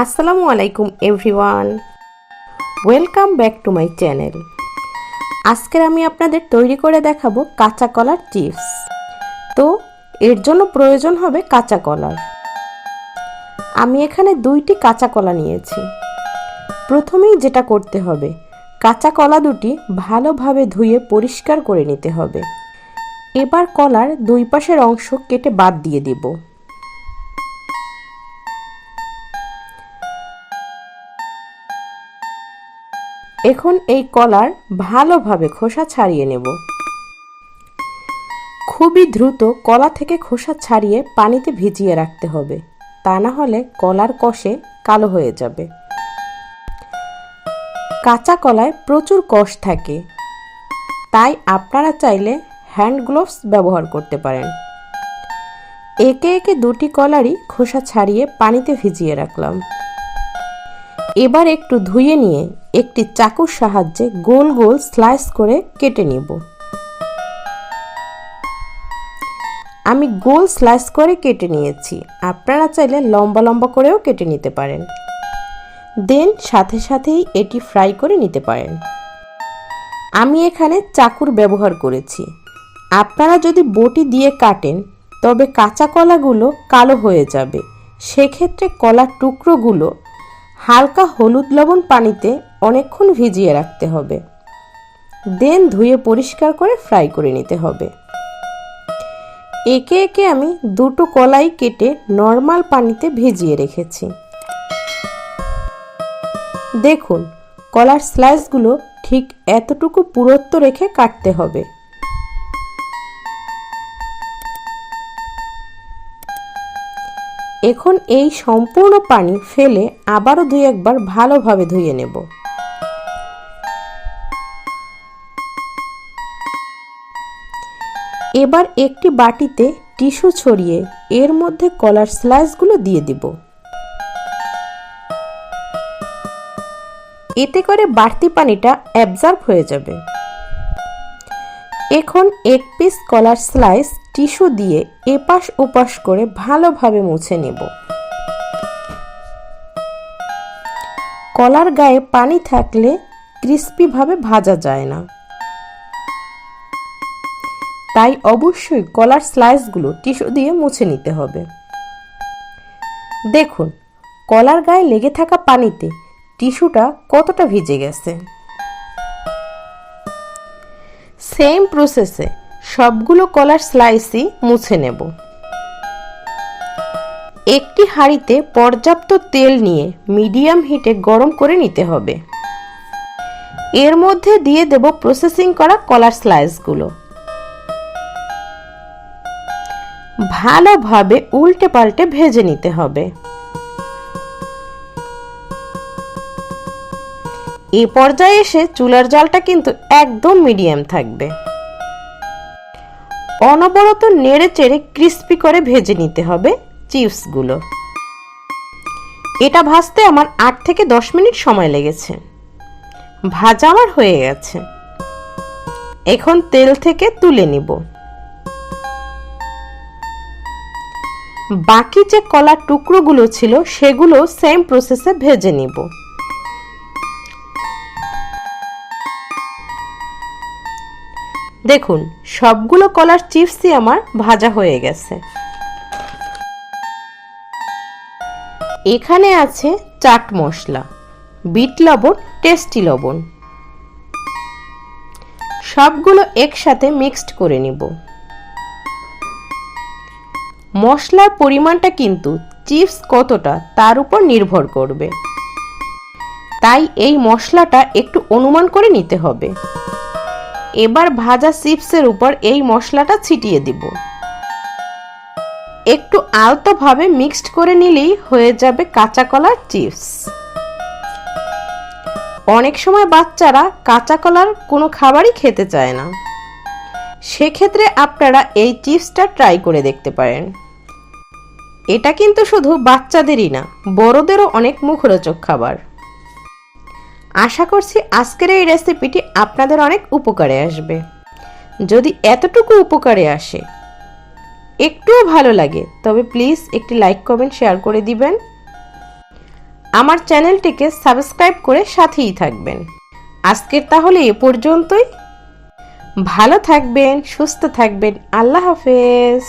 আসসালামু আলাইকুম everyone, welcome back to my channel. আজকের আমি আপনাদের তৈরি করে দেখাবো কাঁচা কলার চিপস। তো এর জন্য প্রয়োজন হবে কাঁচা কলার। আমি এখানে 2টি কাঁচা কলা নিয়েছি। প্রথমেই যেটা করতে হবে, কাঁচা কলা দুটি ভালোভাবে ধুয়ে পরিষ্কার করে নিতে হবে। এবার কলার 2 পাশের অংশ কেটে বাদ দিয়ে দিব। এখন এই কলার ভালোভাবে খোসা ছাড়িয়ে নেব। খুবই দ্রুত কলা থেকে খোসা ছাড়িয়ে পানিতে ভিজিয়ে রাখতে হবে, তা না হলে কলার কষে কালো হয়ে যাবে। কাঁচা কলায় প্রচুর কষ থাকে, তাই আপনারা চাইলে হ্যান্ড গ্লোভস ব্যবহার করতে পারেন। একে একে 2টি কলারই খোসা ছাড়িয়ে পানিতে ভিজিয়ে রাখলাম। এবার একটু ধুয়ে নিয়ে একটি চাকুর সাহায্যে গোল গোল স্লাইস করে কেটে নিব। আমি গোল স্লাইস করে কেটে নিয়েছি, আপনারা চাইলে লম্বা লম্বা করেও কেটে নিতে পারেন। দেন সাথে সাথেই এটি ফ্রাই করে নিতে পারেন। আমি এখানে চাকুর ব্যবহার করেছি। আপনারা যদি বটি দিয়ে কাটেন তবে কাঁচা কলাগুলো কালো হয়ে যাবে। সেক্ষেত্রে কলার টুকরোগুলো হালকা হলুদ লবণ পানিতে অনেকক্ষণ ভিজিয়ে রাখতে হবে। দেন ধুয়ে পরিষ্কার করে ফ্রাই করে নিতে হবে। একে একে আমি 2টো কলাই কেটে নর্মাল পানিতে ভিজিয়ে রেখেছি। দেখুন, কলার স্লাইসগুলো ঠিক এতটুকু পুরুত্ব রেখে কাটতে হবে। এখন এই সম্পূর্ণ পানি ফেলে আবারও 2-1 বার ভালোভাবে ধুয়ে নেব। এবার একটি বাটিতে টিস্যু ছড়িয়ে এর মধ্যে কলার স্লাইসগুলো দিয়ে দিব। এতে করে বাড়তি পানিটা অ্যাবজর্ব হয়ে যাবে। এখন 1 পিস কলার স্লাইস টিস্যু দিয়ে এপাশ ওপাশ করে ভালোভাবে মুছে নেব। কলার গায়ে পানি থাকলে ক্রিস্পি ভাবে ভাজা যায় না, তাই অবশ্যই কলার স্লাইসগুলো টিস্যু দিয়ে মুছে নিতে হবে। দেখুন, কলার গায়ে লেগে থাকা পানিতে টিস্যুটা কতটা ভিজে গেছে। সেম প্রসেসে সবগুলো কলার স্লাইসই মুছে নেব। একটি হাঁড়িতে পর্যাপ্ত তেল নিয়ে মিডিয়াম হিটে গরম করে নিতে হবে। এর মধ্যে দিয়ে দেব প্রসেসিং করা কলার স্লাইসগুলো। ভালোভাবে উল্টে পাল্টে ভেজে নিতে হবে। এই পর্যায়ে এসে চুলার জালটা কিন্তু একদম মিডিয়াম থাকবে। অনবরত নেড়ে চেড়ে ক্রিস্পি করে ভেজে নিতে হবে চিপসগুলো। এটা ভাজতে আমার 8 থেকে 10 মিনিট সময় লেগেছে। ভাজা আমার হয়ে গেছে। এখন তেল থেকে তুলে নিব। বাকি যে কলার টুকরোগুলো ছিল সেগুলো সেম প্রসেসে ভেজে নিব। দেখুন, সবগুলো কলার চিপসই আমার ভাজা হয়ে গেছে। এখানে আছে চাট মশলা, বিট লবণ, টেস্টি লবণ। সবগুলো একসাথে মিক্সড করে নিব। মশলার পরিমাণটা কিন্তু চিপস কতটা তার উপর নির্ভর করবে, তাই এই মশলাটা একটু অনুমান করে নিতে হবে। এবার ভাজা চিপসের উপর এই মশলাটা ছিটিয়ে দিব। একটু আলতোভাবে মিক্সড করে নিলেই হয়ে যাবে কাঁচা কলার চিপস। অনেক সময় বাচ্চারা কাঁচা কলার কোনো খাবারই খেতে চায় না। সেক্ষেত্রে আপনারা এই চিপসটা ট্রাই করে দেখতে পারেন। এটা কিন্তু শুধু বাচ্চাদেরই না, বড়দেরও অনেক মুখরোচক খাবার। আশা করছি আজকের এই রেসিপিটি আপনাদের অনেক উপকারে আসবে। যদি এতটুকু উপকারে আসে, একটুও ভালো লাগে, তবে প্লিজ একটি লাইক, কমেন্ট, শেয়ার করে দিবেন। আমার চ্যানেলটিকে সাবস্ক্রাইব করে সাথেই থাকবেন। আজকের তাহলে এ পর্যন্তই। ভালো থাকবেন, সুস্থ থাকবেন। আল্লাহ হাফেজ।